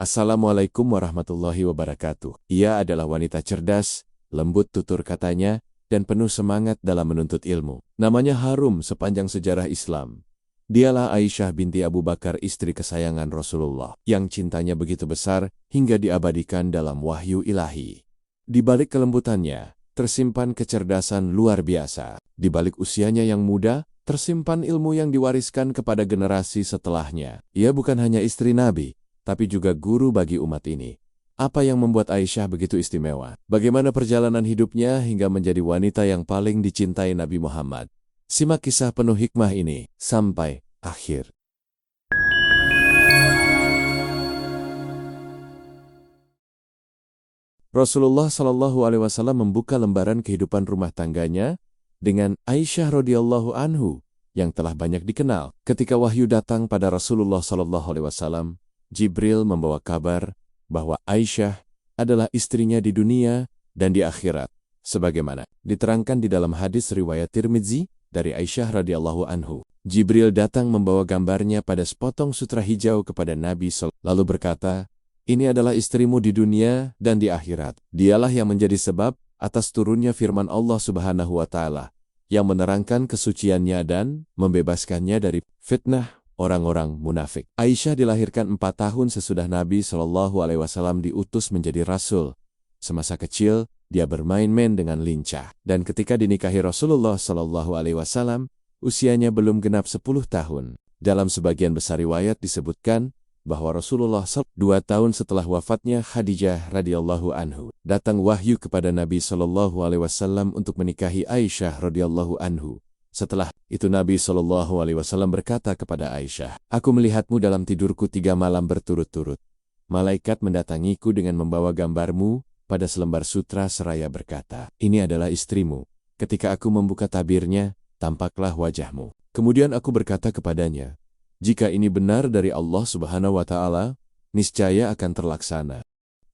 Assalamualaikum warahmatullahi wabarakatuh. Ia adalah wanita cerdas, lembut tutur katanya, dan penuh semangat dalam menuntut ilmu. Namanya harum sepanjang sejarah Islam. Dialah Aisyah binti Abu Bakar, istri kesayangan Rasulullah, yang cintanya begitu besar hingga diabadikan dalam wahyu ilahi. Di balik kelembutannya, tersimpan kecerdasan luar biasa. Di balik usianya yang muda, tersimpan ilmu yang diwariskan kepada generasi setelahnya. Ia bukan hanya istri Nabi, tapi juga guru bagi umat ini. Apa yang membuat Aisyah begitu istimewa? Bagaimana perjalanan hidupnya hingga menjadi wanita yang paling dicintai Nabi Muhammad? Simak kisah penuh hikmah ini sampai akhir. Rasulullah Shallallahu Alaihi Wasallam membuka lembaran kehidupan rumah tangganya dengan Aisyah radhiyallahu anhu yang telah banyak dikenal. Ketika wahyu datang pada Rasulullah Shallallahu Alaihi Wasallam, Jibril membawa kabar bahwa Aisyah adalah istrinya di dunia dan di akhirat, sebagaimana diterangkan di dalam hadis riwayat Tirmidzi dari Aisyah radhiyallahu anhu. Jibril datang membawa gambarnya pada sepotong sutra hijau kepada Nabi lalu berkata, "Ini adalah istrimu di dunia dan di akhirat." Dialah yang menjadi sebab atas turunnya firman Allah Subhanahu wa Ta'ala yang menerangkan kesuciannya dan membebaskannya dari fitnah orang-orang munafik. Aisyah dilahirkan 4 tahun sesudah Nabi Shallallahu Alaihi Wasallam diutus menjadi rasul. Semasa kecil, dia bermain-main dengan lincah. Dan ketika dinikahi Rasulullah Shallallahu Alaihi Wasallam, usianya belum genap 10 tahun. Dalam sebagian besar riwayat disebutkan bahwa Rasulullah 2 tahun setelah wafatnya Khadijah radhiyallahu anhu, datang wahyu kepada Nabi Shallallahu Alaihi Wasallam untuk menikahi Aisyah radhiyallahu anhu. Setelah itu Nabi Shallallahu Alaihi Wasallam berkata kepada Aisyah, "Aku melihatmu dalam tidurku 3 malam berturut-turut. Malaikat mendatangiku dengan membawa gambarmu pada selembar sutra seraya berkata, 'Ini adalah istrimu.' Ketika aku membuka tabirnya, tampaklah wajahmu. Kemudian aku berkata kepadanya, 'Jika ini benar dari Allah Subhanahu wa Ta'ala, niscaya akan terlaksana.'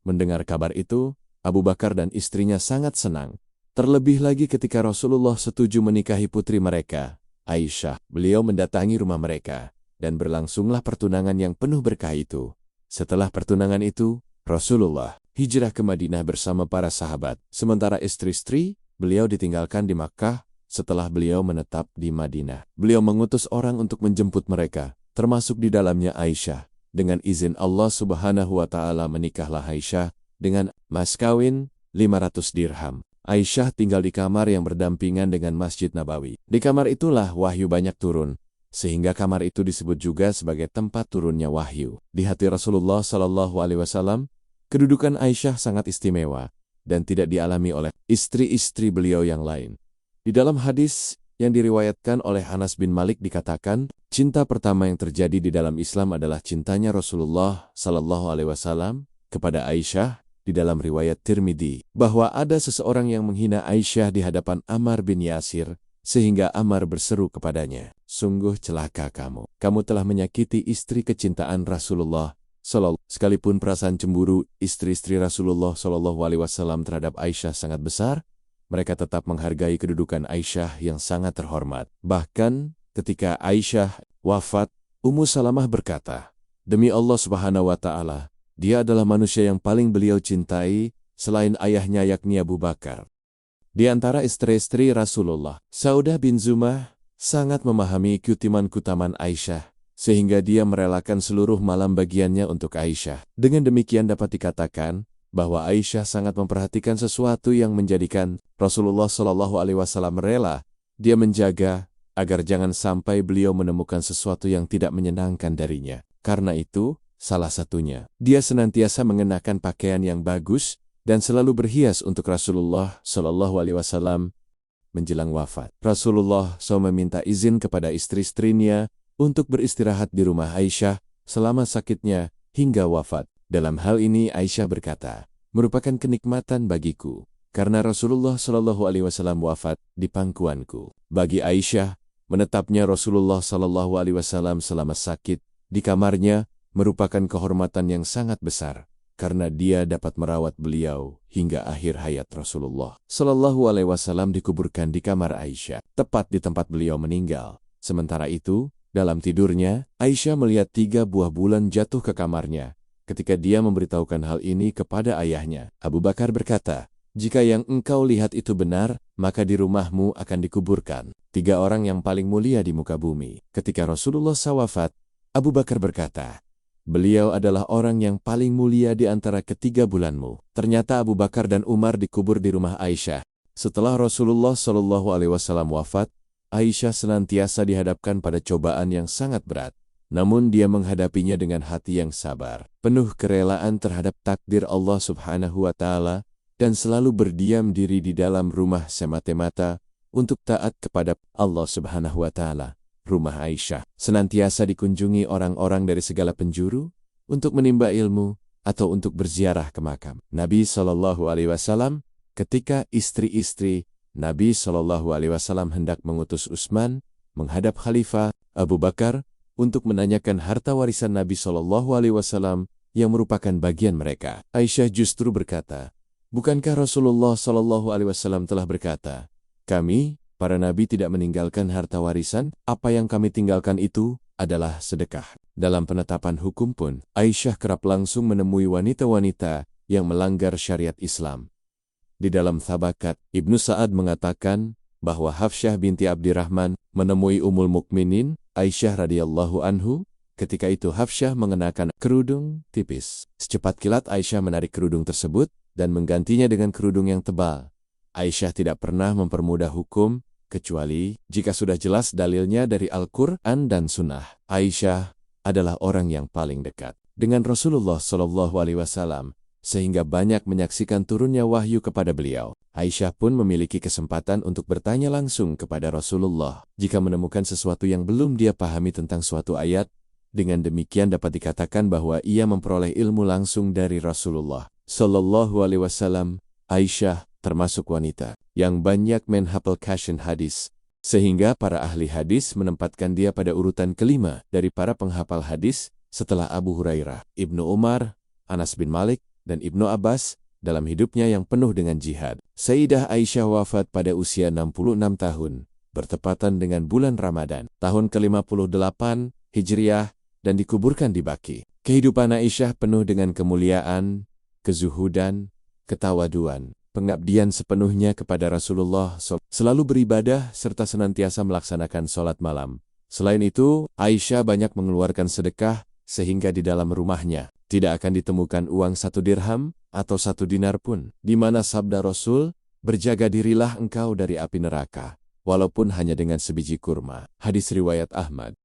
Mendengar kabar itu, Abu Bakar dan istrinya sangat senang. Terlebih lagi ketika Rasulullah setuju menikahi putri mereka, Aisyah. Beliau mendatangi rumah mereka, dan berlangsunglah pertunangan yang penuh berkah itu. Setelah pertunangan itu, Rasulullah hijrah ke Madinah bersama para sahabat. Sementara istri-istri, beliau ditinggalkan di Makkah setelah beliau menetap di Madinah. Beliau mengutus orang untuk menjemput mereka, termasuk di dalamnya Aisyah. Dengan izin Allah Subhanahu wa Ta'ala menikahlah Aisyah dengan mas kawin 500 dirham. Aisyah tinggal di kamar yang berdampingan dengan Masjid Nabawi. Di kamar itulah wahyu banyak turun, sehingga kamar itu disebut juga sebagai tempat turunnya wahyu. Di hati Rasulullah Shallallahu Alaihi Wasallam, kedudukan Aisyah sangat istimewa dan tidak dialami oleh istri-istri beliau yang lain. Di dalam hadis yang diriwayatkan oleh Anas bin Malik dikatakan, cinta pertama yang terjadi di dalam Islam adalah cintanya Rasulullah Shallallahu Alaihi Wasallam kepada Aisyah. Di dalam riwayat Tirmidzi, bahwa ada seseorang yang menghina Aisyah di hadapan Ammar bin Yasir, sehingga Ammar berseru kepadanya, "Sungguh celaka kamu. Kamu telah menyakiti istri kecintaan Rasulullah Sallallahu. Sekalipun perasaan cemburu istri-istri Rasulullah Sallallahu Alaihi Wasallam terhadap Aisyah sangat besar, mereka tetap menghargai kedudukan Aisyah yang sangat terhormat. Bahkan ketika Aisyah wafat, Ummu Salamah berkata, 'Demi Allah Subhanahu wa Ta'ala, dia adalah manusia yang paling beliau cintai selain ayahnya yakni Abu Bakar.' Di antara istri-istri Rasulullah, Saudah bin Zumah sangat memahami kutiman-kutaman Aisyah, sehingga dia merelakan seluruh malam bagiannya untuk Aisyah. Dengan demikian dapat dikatakan bahwa Aisyah sangat memperhatikan sesuatu yang menjadikan Rasulullah Shallallahu Alaihi Wasallam rela. Dia menjaga agar jangan sampai beliau menemukan sesuatu yang tidak menyenangkan darinya. Karena itu, salah satunya, dia senantiasa mengenakan pakaian yang bagus dan selalu berhias untuk Rasulullah Shallallahu Alaihi Wasallam menjelang wafat. Rasulullah SAW meminta izin kepada istri-istrinya untuk beristirahat di rumah Aisyah selama sakitnya hingga wafat. Dalam hal ini Aisyah berkata, "Merupakan kenikmatan bagiku karena Rasulullah Shallallahu Alaihi Wasallam wafat di pangkuanku." Bagi Aisyah, menetapnya Rasulullah Shallallahu Alaihi Wasallam selama sakit di kamarnya merupakan kehormatan yang sangat besar, karena dia dapat merawat beliau hingga akhir hayat. Rasulullah Shallallahu Alaihi Wasallam dikuburkan di kamar Aisyah, tepat di tempat beliau meninggal. Sementara itu, dalam tidurnya, Aisyah melihat 3 buah bulan jatuh ke kamarnya. Ketika dia memberitahukan hal ini kepada ayahnya, Abu Bakar berkata, "Jika yang engkau lihat itu benar, maka di rumahmu akan dikuburkan 3 orang yang paling mulia di muka bumi." Ketika Rasulullah wafat, Abu Bakar berkata, "Beliau adalah orang yang paling mulia di antara ketiga bulanmu." Ternyata Abu Bakar dan Umar dikubur di rumah Aisyah. Setelah Rasulullah SAW wafat, Aisyah senantiasa dihadapkan pada cobaan yang sangat berat. Namun dia menghadapinya dengan hati yang sabar, penuh kerelaan terhadap takdir Allah Subhanahu wa Ta'ala, dan selalu berdiam diri di dalam rumah semata-mata untuk taat kepada Allah Subhanahu wa Ta'ala. Rumah Aisyah senantiasa dikunjungi orang-orang dari segala penjuru untuk menimba ilmu atau untuk berziarah ke makam Nabi SAW. Ketika istri-istri Nabi SAW hendak mengutus Utsman menghadap Khalifah Abu Bakar untuk menanyakan harta warisan Nabi SAW yang merupakan bagian mereka, Aisyah justru berkata, "Bukankah Rasulullah SAW telah berkata, 'Kami, para nabi tidak meninggalkan harta warisan, apa yang kami tinggalkan itu adalah sedekah.'" Dalam penetapan hukum pun, Aisyah kerap langsung menemui wanita-wanita yang melanggar syariat Islam. Di dalam Thabakat, Ibnu Sa'ad mengatakan bahwa Hafsyah binti Abdirrahman menemui Ummul Mukminin Aisyah radhiyallahu anhu. Ketika itu Hafsyah mengenakan kerudung tipis. Secepat kilat Aisyah menarik kerudung tersebut dan menggantinya dengan kerudung yang tebal. Aisyah tidak pernah mempermudah hukum, kecuali jika sudah jelas dalilnya dari Al-Quran dan Sunnah. Aisyah adalah orang yang paling dekat dengan Rasulullah SAW, sehingga banyak menyaksikan turunnya wahyu kepada beliau. Aisyah pun memiliki kesempatan untuk bertanya langsung kepada Rasulullah jika menemukan sesuatu yang belum dia pahami tentang suatu ayat. Dengan demikian dapat dikatakan bahwa ia memperoleh ilmu langsung dari Rasulullah SAW. Aisyah termasuk wanita yang banyak menghafalkan hadis, sehingga para ahli hadis menempatkan dia pada urutan kelima dari para penghafal hadis setelah Abu Hurairah, Ibnu Umar, Anas bin Malik, dan Ibnu Abbas dalam hidupnya yang penuh dengan jihad. Sayyidah Aisyah wafat pada usia 66 tahun, bertepatan dengan bulan Ramadan, tahun ke-58 Hijriah, dan dikuburkan di Baqi. Kehidupan Aisyah penuh dengan kemuliaan, kezuhudan, ketawaduan, pengabdian sepenuhnya kepada Rasulullah, selalu beribadah serta senantiasa melaksanakan sholat malam. Selain itu, Aisyah banyak mengeluarkan sedekah, sehingga di dalam rumahnya tidak akan ditemukan uang 1 dirham atau 1 dinar pun, di mana sabda Rasul, "Berjaga dirilah engkau dari api neraka, walaupun hanya dengan sebiji kurma." Hadis riwayat Ahmad.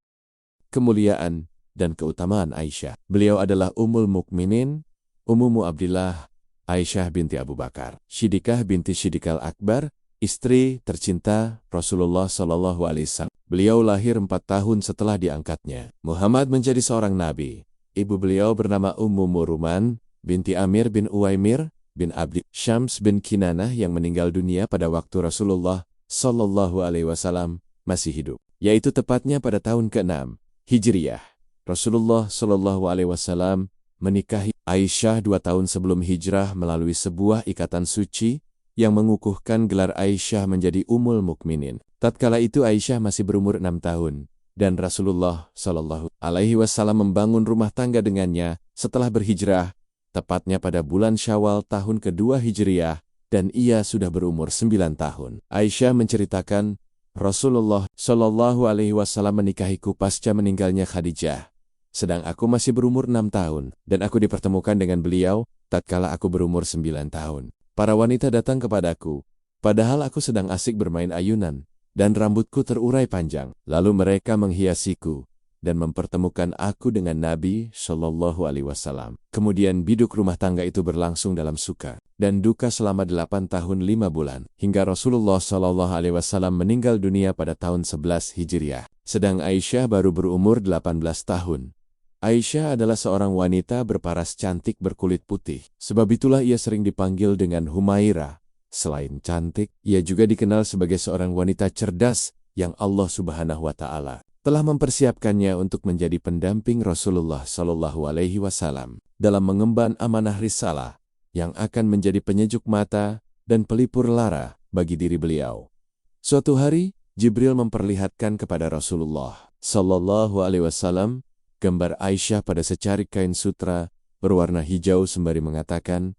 Kemuliaan dan keutamaan Aisyah. Beliau adalah Ummul Mukminin, Ummu Abdillah, Aisyah binti Abu Bakar, Siddiqah binti Siddiqal Akbar, istri tercinta Rasulullah SAW. Beliau lahir 4 tahun setelah diangkatnya Muhammad menjadi seorang nabi. Ibu beliau bernama Ummu Muruman binti Amir bin Uwaimir bin Abdi Syams bin Kinanah yang meninggal dunia pada waktu Rasulullah SAW masih hidup, yaitu tepatnya pada tahun ke-6 Hijriyah. Rasulullah SAW menikahi Aisyah 2 tahun sebelum hijrah melalui sebuah ikatan suci yang mengukuhkan gelar Aisyah menjadi Ummul Mukminin. Tatkala itu Aisyah masih berumur 6 tahun. Dan Rasulullah SAW membangun rumah tangga dengannya setelah berhijrah, tepatnya pada bulan Syawal tahun ke-2 Hijriah, dan ia sudah berumur 9 tahun. Aisyah menceritakan, Rasulullah SAW menikahiku pasca meninggalnya Khadijah, sedang aku masih berumur 6 tahun, dan aku dipertemukan dengan beliau tatkala aku berumur 9 tahun. Para wanita datang kepadaku, padahal aku sedang asik bermain ayunan, dan rambutku terurai panjang. Lalu mereka menghiasiku dan mempertemukan aku dengan Nabi SAW. Kemudian biduk rumah tangga itu berlangsung dalam suka dan duka selama 8 tahun 5 bulan, hingga Rasulullah SAW meninggal dunia pada tahun 11 Hijriah. Sedang Aisyah baru berumur 18 tahun. Aisyah adalah seorang wanita berparas cantik berkulit putih. Sebab itulah ia sering dipanggil dengan Humairah. Selain cantik, ia juga dikenal sebagai seorang wanita cerdas yang Allah Subhanahu wa Ta'ala telah mempersiapkannya untuk menjadi pendamping Rasulullah SAW dalam mengemban amanah risalah yang akan menjadi penyejuk mata dan pelipur lara bagi diri beliau. Suatu hari, Jibril memperlihatkan kepada Rasulullah SAW gambar Aisyah pada secarik kain sutra berwarna hijau sembari mengatakan,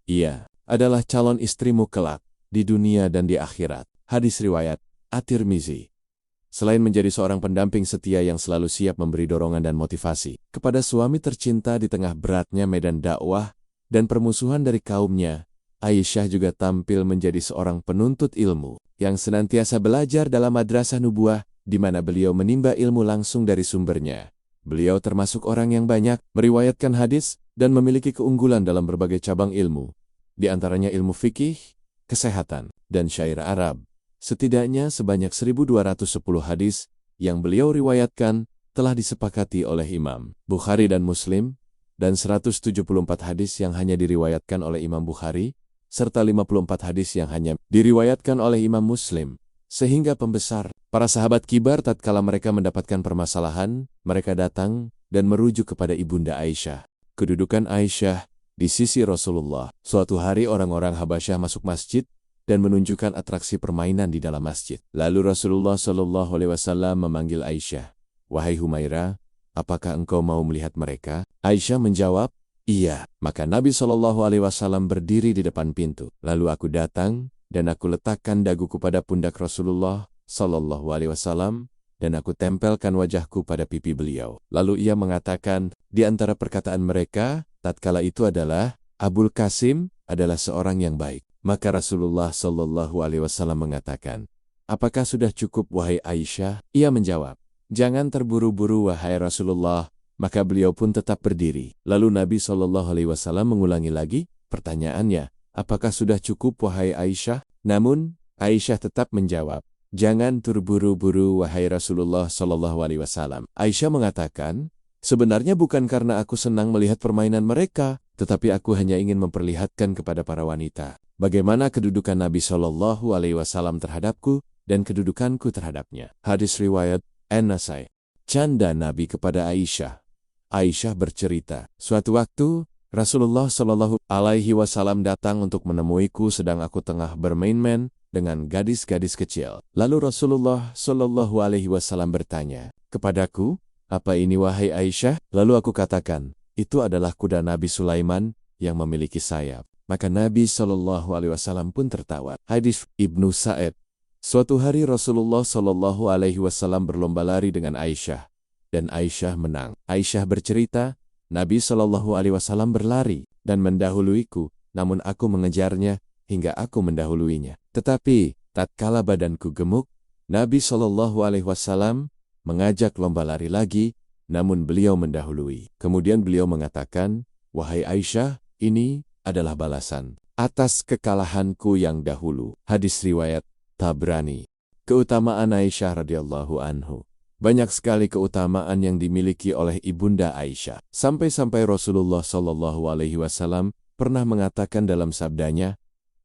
"Ia adalah calon istrimu kelak, di dunia dan di akhirat." Hadis riwayat At-Tirmizi. Selain menjadi seorang pendamping setia yang selalu siap memberi dorongan dan motivasi kepada suami tercinta di tengah beratnya medan dakwah dan permusuhan dari kaumnya, Aisyah juga tampil menjadi seorang penuntut ilmu yang senantiasa belajar dalam madrasah nubuah di mana beliau menimba ilmu langsung dari sumbernya. Beliau termasuk orang yang banyak meriwayatkan hadis dan memiliki keunggulan dalam berbagai cabang ilmu, di antaranya ilmu fikih, kesehatan, dan syair Arab. Setidaknya sebanyak 1210 hadis yang beliau riwayatkan telah disepakati oleh Imam Bukhari dan Muslim, dan 174 hadis yang hanya diriwayatkan oleh Imam Bukhari, serta 54 hadis yang hanya diriwayatkan oleh Imam Muslim. Sehingga pembesar, para sahabat kibar tatkala mereka mendapatkan permasalahan, mereka datang dan merujuk kepada Ibunda Aisyah. Kedudukan Aisyah di sisi Rasulullah. Suatu hari orang-orang Habasyah masuk masjid dan menunjukkan atraksi permainan di dalam masjid. Lalu Rasulullah SAW memanggil Aisyah, "Wahai Humairah, apakah engkau mau melihat mereka?" Aisyah menjawab, "Iya." Maka Nabi SAW berdiri di depan pintu. Lalu aku datang dan aku letakkan daguku pada pundak Rasulullah SAW dan aku tempelkan wajahku pada pipi beliau. Lalu ia mengatakan, di antara perkataan mereka, tatkala itu adalah, "Abul Qasim adalah seorang yang baik." Maka Rasulullah SAW mengatakan, "Apakah sudah cukup wahai Aisyah?" Ia menjawab, "Jangan terburu-buru wahai Rasulullah." Maka beliau pun tetap berdiri. Lalu Nabi SAW mengulangi lagi pertanyaannya, "Apakah sudah cukup wahai Aisyah?" Namun Aisyah tetap menjawab, "Jangan terburu-buru wahai Rasulullah SAW." Aisyah mengatakan, "Sebenarnya bukan karena aku senang melihat permainan mereka, tetapi aku hanya ingin memperlihatkan kepada para wanita bagaimana kedudukan Nabi SAW terhadapku dan kedudukanku terhadapnya." Hadis riwayat An-Nasai. Canda Nabi kepada Aisyah. Aisyah bercerita, "Suatu waktu Rasulullah SAW datang untuk menemuiku sedang aku tengah bermain-main dengan gadis-gadis kecil. Lalu Rasulullah SAW bertanya kepadaku, 'Apa ini wahai Aisyah?' Lalu aku katakan, 'Itu adalah kuda Nabi Sulaiman yang memiliki sayap.' Maka Nabi SAW pun tertawa." Hadis Ibnu Sa'id. Suatu hari Rasulullah SAW berlomba lari dengan Aisyah, dan Aisyah menang. Aisyah bercerita, "Nabi SAW berlari dan mendahuluiku, namun aku mengejarnya hingga aku mendahuluinya. Tetapi tatkala badanku gemuk, Nabi SAW mengajak lomba lari lagi, namun beliau mendahului. Kemudian beliau mengatakan, 'Wahai Aisyah, ini adalah balasan atas kekalahanku yang dahulu.'" Hadis riwayat Tabrani. Keutamaan Aisyah radhiyallahu anhu. Banyak sekali keutamaan yang dimiliki oleh Ibunda Aisyah. Sampai-sampai Rasulullah SAW pernah mengatakan dalam sabdanya,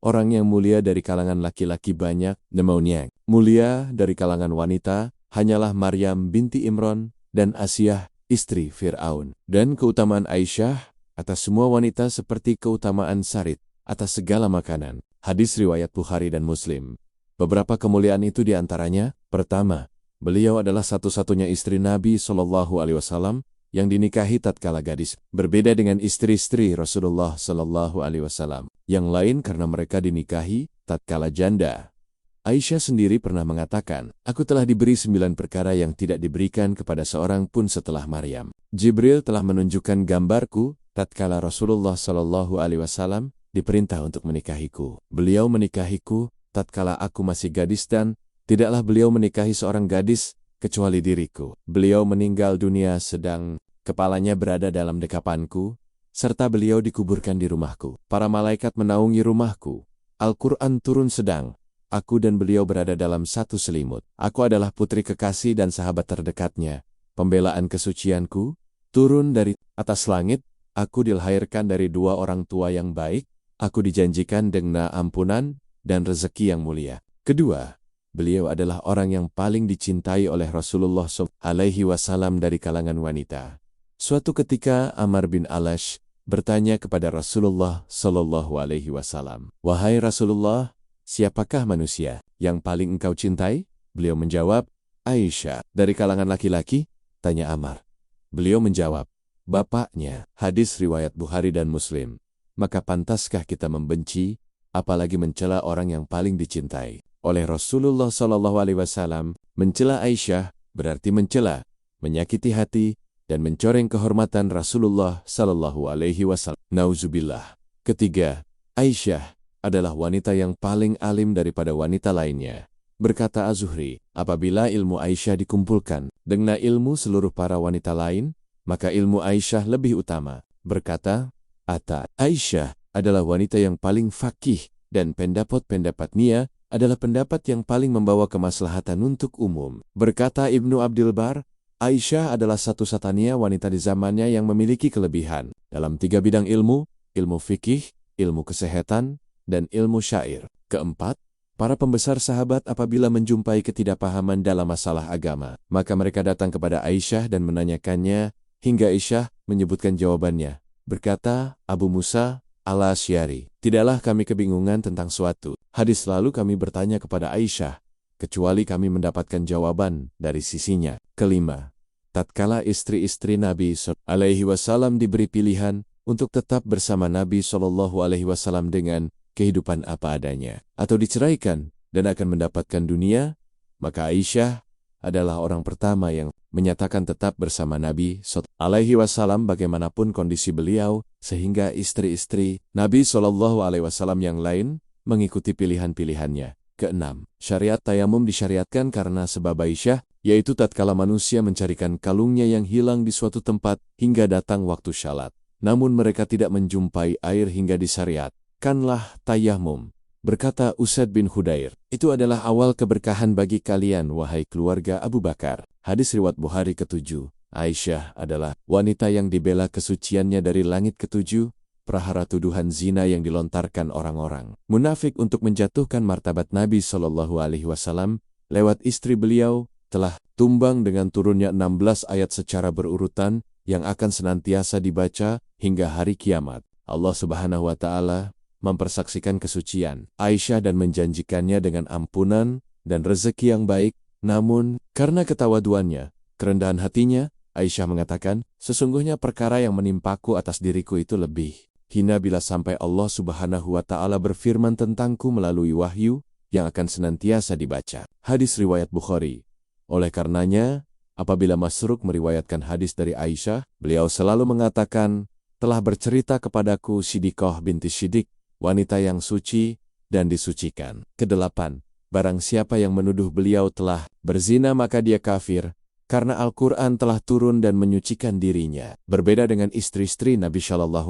"Orang yang mulia dari kalangan laki-laki banyak, namun yang mulia dari kalangan wanita hanyalah Maryam binti Imran dan Asiyah istri Fir'aun." Dan keutamaan Aisyah atas semua wanita seperti keutamaan sarit atas segala makanan. Hadis riwayat Bukhari dan Muslim. Beberapa kemuliaan itu diantaranya, pertama, beliau adalah satu-satunya istri Nabi SAW yang dinikahi tatkala gadis, berbeda dengan istri-istri Rasulullah SAW yang lain karena mereka dinikahi tatkala janda. Aisyah sendiri pernah mengatakan, "Aku telah diberi 9 perkara yang tidak diberikan kepada seorang pun setelah Maryam. Jibril telah menunjukkan gambarku tatkala Rasulullah SAW diperintah untuk menikahiku. Beliau menikahiku tatkala aku masih gadis dan tidaklah beliau menikahi seorang gadis kecuali diriku. Beliau meninggal dunia sedang kepalanya berada dalam dekapanku, serta beliau dikuburkan di rumahku. Para malaikat menaungi rumahku. Al-Quran turun sedang aku dan beliau berada dalam satu selimut. Aku adalah putri kekasih dan sahabat terdekatnya. Pembelaan kesucianku turun dari atas langit. Aku dilahirkan dari 2 orang tua yang baik. Aku dijanjikan dengan ampunan dan rezeki yang mulia. Kedua, beliau adalah orang yang paling dicintai oleh Rasulullah SAW dari kalangan wanita. Suatu ketika Amr bin Alash bertanya kepada Rasulullah SAW, "Wahai Rasulullah, siapakah manusia yang paling engkau cintai?" Beliau menjawab, "Aisyah." "Dari kalangan laki-laki?" tanya Amr. Beliau menjawab, bapaknya. Hadis riwayat Bukhari dan Muslim. Maka pantaskah kita membenci, apalagi mencela orang yang paling dicintai oleh Rasulullah SAW? Mencela Aisyah berarti mencela, menyakiti hati, dan mencoreng kehormatan Rasulullah SAW. Nauzubillah. Ketiga, Aisyah adalah wanita yang paling alim daripada wanita lainnya. Berkata Az-Zuhri, apabila ilmu Aisyah dikumpulkan dengan ilmu seluruh para wanita lain, maka ilmu Aisyah lebih utama. Berkata Atta, Aisyah adalah wanita yang paling faqih dan pendapat-pendapatnya adalah pendapat yang paling membawa kemaslahatan untuk umum. Berkata Ibnu Abdul Bar, Aisyah adalah satu-satunya wanita di zamannya yang memiliki kelebihan dalam 3 bidang ilmu, ilmu fikih, ilmu kesehatan, dan ilmu syair. Keempat, para pembesar sahabat apabila menjumpai ketidakpahaman dalam masalah agama, maka mereka datang kepada Aisyah dan menanyakannya, hingga Aisyah menyebutkan jawabannya. Berkata Abu Musa al-Asy'ari, tidaklah kami kebingungan tentang suatu hadis lalu kami bertanya kepada Aisyah, kecuali kami mendapatkan jawaban dari sisinya. Kelima, tatkala istri-istri Nabi SAW diberi pilihan untuk tetap bersama Nabi SAW dengan kehidupan apa adanya, atau diceraikan dan akan mendapatkan dunia, maka Aisyah adalah orang pertama yang menyatakan tetap bersama Nabi SAW bagaimanapun kondisi beliau, sehingga istri-istri Nabi SAW yang lain mengikuti pilihan-pilihannya. Keenam, syariat tayamum disyariatkan karena sebab Aisyah, yaitu tatkala manusia mencarikan kalungnya yang hilang di suatu tempat hingga datang waktu syalat, namun mereka tidak menjumpai air hingga disyariatkanlah tayamum. Berkata Usaid bin Hudair, itu adalah awal keberkahan bagi kalian, wahai keluarga Abu Bakar. Hadis riwayat Bukhari ke-7. Aisyah adalah wanita yang dibela kesuciannya dari langit ke-7, prahara tuduhan zina yang dilontarkan orang-orang munafik untuk menjatuhkan martabat Nabi SAW lewat istri beliau, telah tumbang dengan turunnya 16 ayat secara berurutan yang akan senantiasa dibaca hingga hari kiamat. Allah Subhanahu wa Ta'ala mempersaksikan kesucian Aisyah dan menjanjikannya dengan ampunan dan rezeki yang baik. Namun, karena ketawaduannya, kerendahan hatinya, Aisyah mengatakan, sesungguhnya perkara yang menimpaku atas diriku itu lebih hina bila sampai Allah Subhanahu wa Ta'ala berfirman tentangku melalui wahyu yang akan senantiasa dibaca. Hadis riwayat Bukhari. Oleh karenanya, apabila Masruq meriwayatkan hadis dari Aisyah, beliau selalu mengatakan, telah bercerita kepadaku Siddiqah binti Siddiq, wanita yang suci dan disucikan. Kedelapan, barang siapa yang menuduh beliau telah berzina maka dia kafir, karena Al-Quran telah turun dan menyucikan dirinya. Berbeda dengan istri-istri Nabi SAW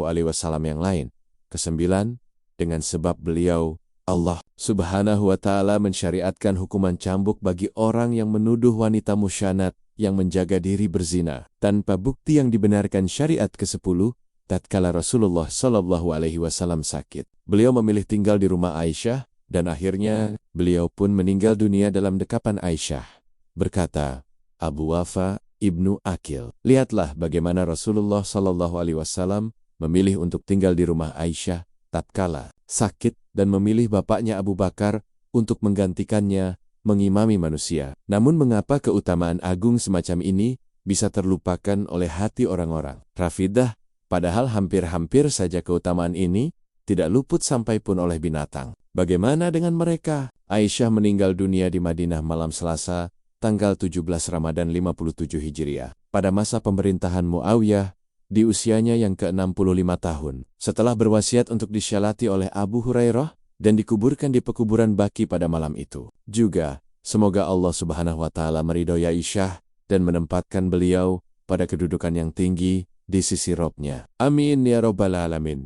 yang lain. Kesembilan, dengan sebab beliau, Allah Subhanahu wa Ta'ala mensyariatkan hukuman cambuk bagi orang yang menuduh wanita musyanat yang menjaga diri berzina tanpa bukti yang dibenarkan. Syariat ke-10, tatkala Rasulullah SAW sakit, beliau memilih tinggal di rumah Aisyah, dan akhirnya beliau pun meninggal dunia dalam dekapan Aisyah. Berkata Abu Wafa Ibnu Akil, lihatlah bagaimana Rasulullah SAW memilih untuk tinggal di rumah Aisyah tatkala sakit, dan memilih bapaknya Abu Bakar untuk menggantikannya mengimami manusia. Namun mengapa keutamaan agung semacam ini bisa terlupakan oleh hati orang-orang Rafidah? Padahal hampir-hampir saja keutamaan ini tidak luput sampai pun oleh binatang. Bagaimana dengan mereka? Aisyah meninggal dunia di Madinah malam Selasa, tanggal 17 Ramadan 57 Hijriah, pada masa pemerintahan Muawiyah, di usianya yang ke-65 tahun. Setelah berwasiat untuk disyalati oleh Abu Hurairah, dan dikuburkan di pekuburan Baqi pada malam itu. Juga, semoga Allah Subhanahu wa Ta'ala meridhoi Aisyah dan menempatkan beliau pada kedudukan yang tinggi di sisi Rabb-Nya. Amin ya Rabbal Alamin.